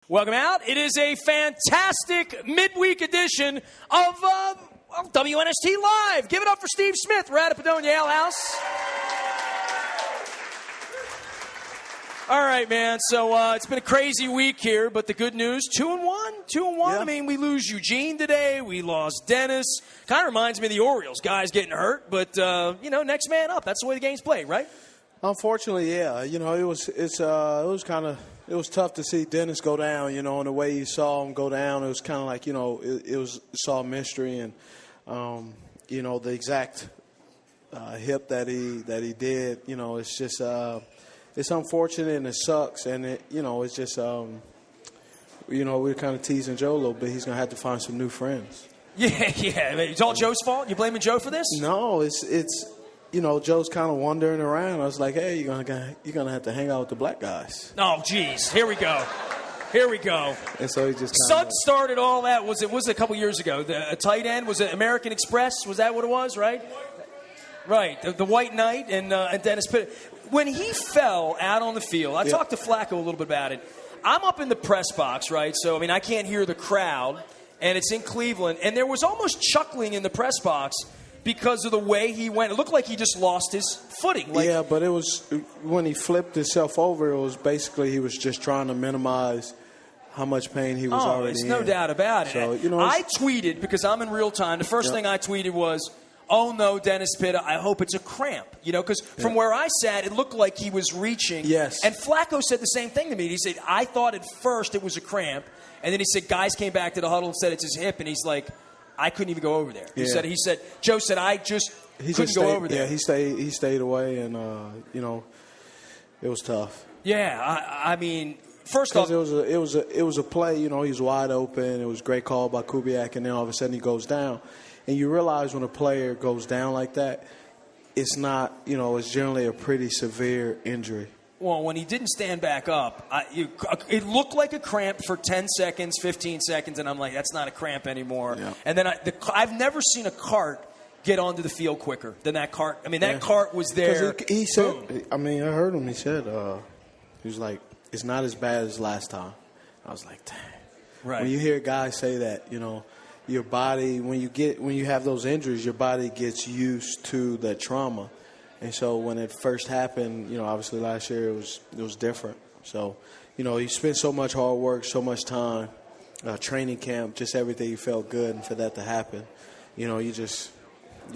Welcome out. It is a fantastic midweek edition of WNST Live. Give it up for Steve Smith. We're at Padonia Ale House. All right, man. So it's been a crazy week here, but the good news, 2-1. Yeah. I mean, we lose Eugene today. We lost Dennis. Kind of reminds me of the Orioles. Guys getting hurt, but, next man up. That's the way the game's played, right? Unfortunately, yeah. It was tough to see Dennis go down, and the way you saw him go down, it was kind of like, it's all mystery. And, the exact hip that he did, it's just, it's unfortunate and it sucks. And, it's just, we're kind of teasing Joe a little bit. He's going to have to find some new friends. Yeah. It's all Joe's fault? You blaming Joe for this? No, it's Joe's kind of wandering around. I was like, hey, you're gonna have to hang out with the black guys. Oh, geez. Here we go. And so he just Sud started all that. Was it a couple years ago? A tight end? Was it American Express? Was that what it was, right? Right. The White Knight and Dennis Pitt. When he fell out on the field, I talked to Flacco a little bit about it. I'm up in the press box, right? So, I can't hear the crowd, and it's in Cleveland. And there was almost chuckling in the press box because of the way he went. It looked like he just lost his footing. But it was when he flipped himself over, it was basically he was just trying to minimize how much pain he was already in. There's no doubt about it. So, I tweeted, because I'm in real time, the first thing I tweeted was, oh, no, Dennis Pitta, I hope it's a cramp. Because from where I sat, it looked like he was reaching. Yes. And Flacco said the same thing to me. He said, I thought at first it was a cramp. And then he said, guys came back to the huddle and said it's his hip. And he's like, I couldn't even go over there. He said, Joe said, I just couldn't go over there. Yeah, he stayed away, and, it was tough. Yeah, first off, it was a play, he was wide open. It was a great call by Kubiak, and then all of a sudden he goes down. And you realize when a player goes down like that, it's not, it's generally a pretty severe injury. Well, when he didn't stand back up, it looked like a cramp for 10 seconds, 15 seconds, and I'm like, that's not a cramp anymore. Yeah. And then I've never seen a cart get onto the field quicker than that cart. That cart was there. He said, I heard him. He said, he was like, it's not as bad as last time. I was like, dang. Right. When you hear guys say that, your body, when you have those injuries, your body gets used to that trauma. And so when it first happened, obviously last year it was different. So, you spent so much hard work, so much time, training camp, just everything. You felt good, and for that to happen, you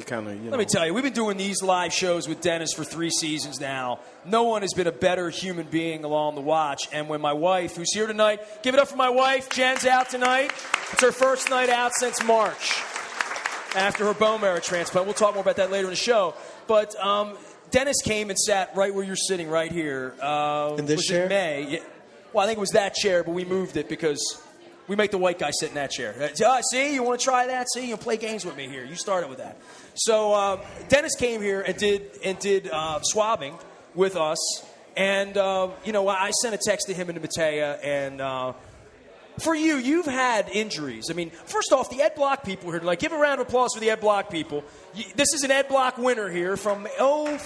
kind of. Let me tell you, we've been doing these live shows with Dennis for 3 seasons now. No one has been a better human being along the watch. And when my wife, who's here tonight, give it up for my wife. Jen's out tonight. It's her first night out since March after her bone marrow transplant. We'll talk more about that later in the show. But Dennis came and sat right where you're sitting right here. In this chair? In May. Yeah. Well, I think it was that chair, but we moved it because we make the white guy sit in that chair. See, you want to try that? See, you play games with me here. You started with that. So Dennis came here and did swabbing with us. And, I sent a text to him and to Matea. And for you've had injuries. First off, the Ed Block people here, give a round of applause for the Ed Block people. This is an Ed Block winner here from 04,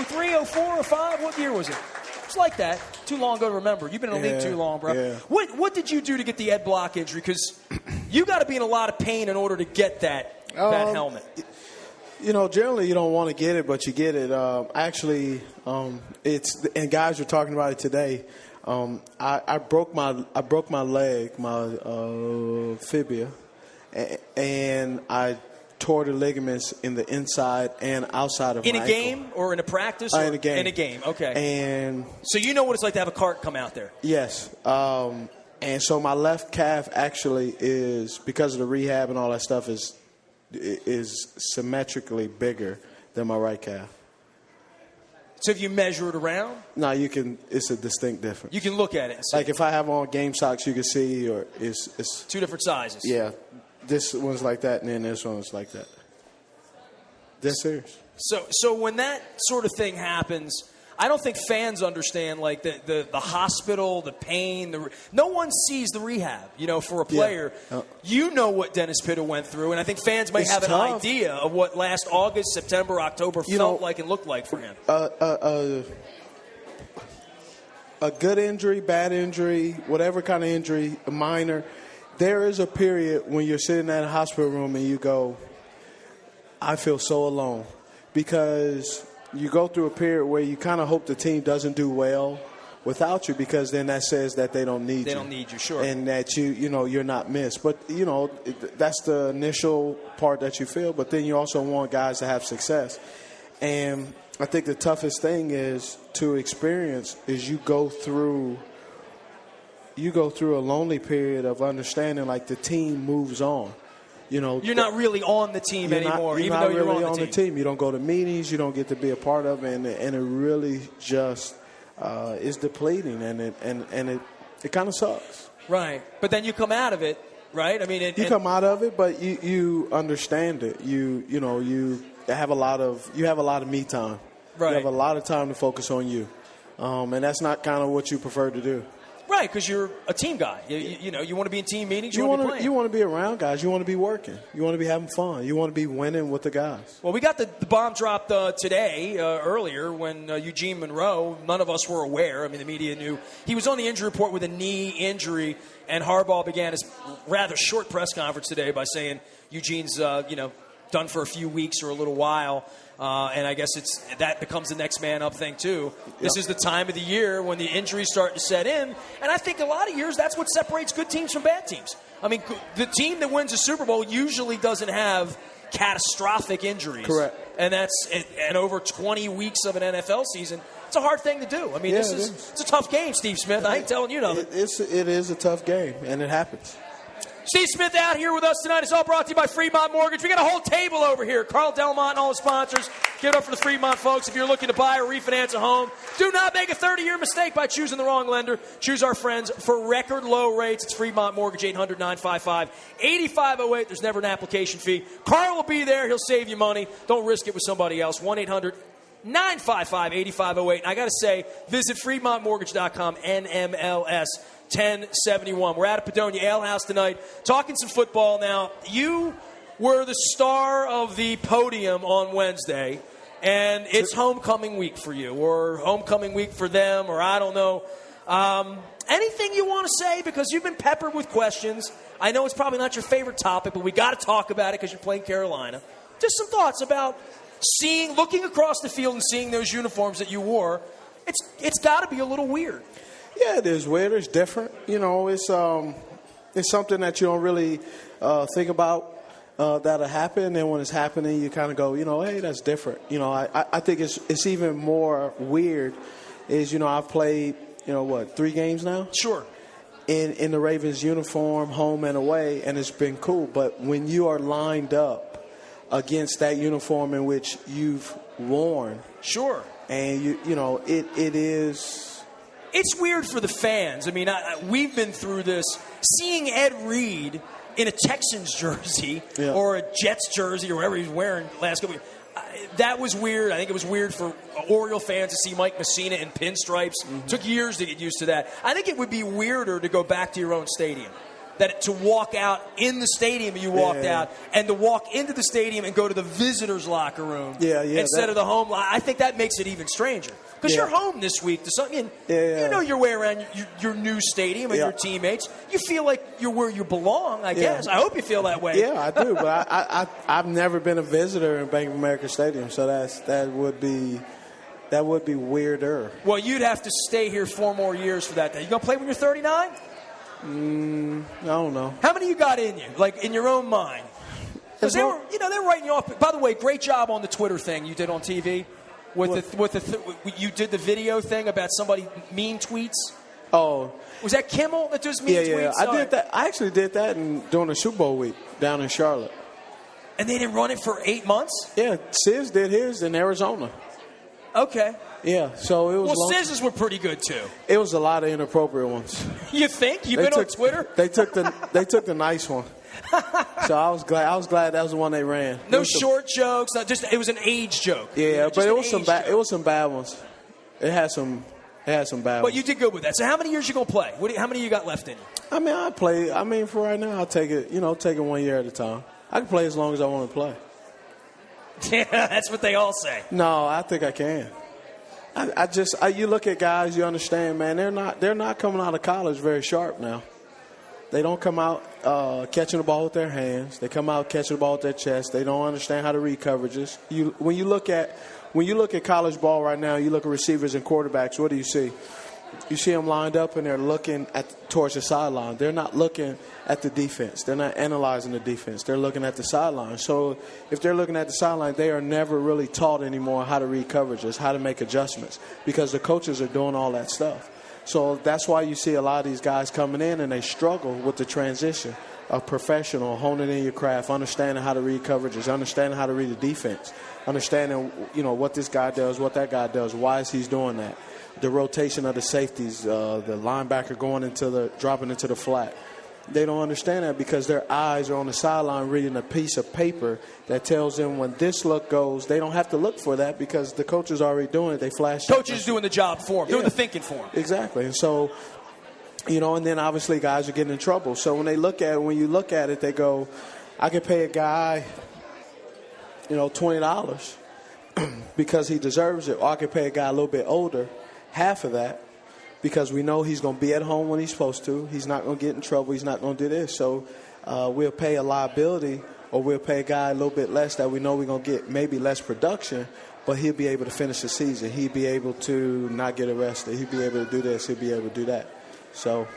03, 04, 05. What year was it? It's like that. Too long ago to remember. You've been in the league too long, bro. Yeah. What did you do to get the Ed Block injury? Because you got to be in a lot of pain in order to get that helmet. Generally you don't want to get it, but you get it. And guys were talking about it today. I broke my leg, my fibia, and I tore the ligaments in the inside and outside of my ankle. In a game or in a practice? In a game. In a game, okay. And so you know what it's like to have a cart come out there? Yes. And so my left calf actually is, because of the rehab and all that stuff, is symmetrically bigger than my right calf. So if you measure it around? No, you can. It's a distinct difference. You can look at it and see. Like if I have on game socks, you can see, or it's 2 different sizes. Yeah, this one's like that, and then this one's like that. That's serious. So when that sort of thing happens, I don't think fans understand the hospital, the pain. No one sees the rehab, for a player. Yeah. You know what Dennis Pitta went through, and I think fans might have an idea of what last August, September, October felt like and looked like for him. a good injury, bad injury, whatever kind of injury, minor, there is a period when you're sitting in a hospital room and you go, I feel so alone. Because you go through a period where you kind of hope the team doesn't do well without you, because then that says that they don't need you. They don't need you, sure. And that you're not missed. But, that's the initial part that you feel. But then you also want guys to have success. And I think the toughest thing is to experience is you go through a lonely period of understanding, like, the team moves on. You're not really on the team anymore, even though you're really on the team. You don't go to meetings. You don't get to be a part of it, and it really just is depleting, and it kind of sucks. Right, but then you come out of it, right? I mean, you come out of it, but you understand it. You have a lot of me time. Right. You have a lot of time to focus on you, and that's not kind of what you prefer to do. Right, because you're a team guy. You want to be in team meetings. You want to be playing. You want to be around guys. You want to be working. You want to be having fun. You want to be winning with the guys. Well, we got the bomb dropped today, earlier, when Eugene Monroe, none of us were aware. I mean, the media knew. He was on the injury report with a knee injury, and Harbaugh began his rather short press conference today by saying Eugene's, done for a few weeks or a little while. And I guess that becomes the next man up thing, too. This is the time of the year when the injuries start to set in. And I think a lot of years that's what separates good teams from bad teams. I mean, the team that wins a Super Bowl usually doesn't have catastrophic injuries. Correct. And over 20 weeks of an NFL season, it's a hard thing to do. I mean, it's a tough game, Steve Smith. I ain't telling you nothing. It is a tough game, and it happens. Steve Smith out here with us tonight. It's all brought to you by Fremont Mortgage. We got a whole table over here. Carl Delmont and all the sponsors. Give it up for the Fremont folks. If you're looking to buy or refinance a home, do not make a 30-year mistake by choosing the wrong lender. Choose our friends for record low rates. It's Fremont Mortgage, 800-955-8508. There's never an application fee. Carl will be there. He'll save you money. Don't risk it with somebody else. 1-800-955-8508. And I got to say, visit FremontMortgage.com, NMLS 1071. We're at a Padonia Ale House tonight, talking some football. Now, you were the star of the podium on Wednesday, and it's homecoming week for you, or homecoming week for them, or I don't know. Anything you want to say? Because you've been peppered with questions. I know it's probably not your favorite topic, but we got to talk about it because you're playing Carolina. Just some thoughts about looking across the field and seeing those uniforms that you wore. It's got to be a little weird. Yeah, it is weird. It's different. It's something that you don't really think about that'll happen. And when it's happening, you kind of go, hey, that's different. I think it's even more weird is, I've played, 3 games now? Sure. In the Ravens uniform, home and away, and it's been cool. But when you are lined up against that uniform in which you've worn. Sure. And, it is... It's weird for the fans. I mean, we've been through this. Seeing Ed Reed in a Texans jersey or a Jets jersey or whatever he's wearing last couple weeks, that was weird. I think it was weird for Oriole fans to see Mike Messina in pinstripes. Mm-hmm. Took years to get used to that. I think it would be weirder to go back to your own stadium. That to walk out in the stadium you walked out, and to walk into the stadium and go to the visitors' locker room instead of the home. I think that makes it even stranger. Because you're home this week to something. You know your way around your new stadium and your teammates. You feel like you're where you belong, I guess. I hope you feel that way. Yeah, I do. But I've never been a visitor in Bank of America Stadium, so that would be weirder. Well, you'd have to stay here 4 more years for that. You going to play when you're 39? I don't know. How many you got in you, like in your own mind? Because they were writing you off. By the way, great job on the Twitter thing you did on TV. You did the video thing about somebody mean tweets. Oh, was that Kimmel that does mean tweets? Yeah, I did that. I actually did that during the Super Bowl week down in Charlotte. And they didn't run it for 8 months. Yeah, Sis did his in Arizona. Okay. Yeah, so it was. Well, Siz's were pretty good too. It was a lot of inappropriate ones. You think? You've been on Twitter? They took the nice one. So I was glad that was the one they ran. No short jokes. It was an age joke. Yeah, but it was some bad ones. It had some bad ones. But you did good with that. So how many years you gonna play? How many you got left in you? I mean, for right now, I'll take it. Take it 1 year at a time. I can play as long as I want to play. Yeah, that's what they all say. No, I think I can. You look at guys, you understand, man. They're not coming out of college very sharp now. They don't come out catching the ball with their hands. They come out catching the ball with their chest. They don't understand how to read coverages. When you look at college ball right now, you look at receivers and quarterbacks. What do you see? You see them lined up and they're looking towards the sideline. They're not looking at the defense. They're not analyzing the defense. They're looking at the sideline. So if they're looking at the sideline, they are never really taught anymore how to read coverages, how to make adjustments, because the coaches are doing all that stuff. So that's why you see a lot of these guys coming in and they struggle with the transition of professional, honing in your craft, understanding how to read coverages, understanding how to read the defense, understanding, what this guy does, what that guy does, why is he doing that. The rotation of the safeties, the linebacker dropping into the flat. They don't understand that because their eyes are on the sideline reading a piece of paper that tells them when this look goes. They don't have to look for that because the coach is already doing it. They flash. Coaches doing the job for them, doing the thinking for them. Exactly. And so, and then obviously guys are getting in trouble. So when you look at it, they go, I could pay a guy, $20 because he deserves it, or I could pay a guy a little bit older, half of that, because we know he's going to be at home when he's supposed to. He's not going to get in trouble. He's not going to do this. So we'll pay a liability, or we'll pay a guy a little bit less that we know we're going to get maybe less production, but he'll be able to finish the season. He'll be able to not get arrested. He'll be able to do this. He'll be able to do that. So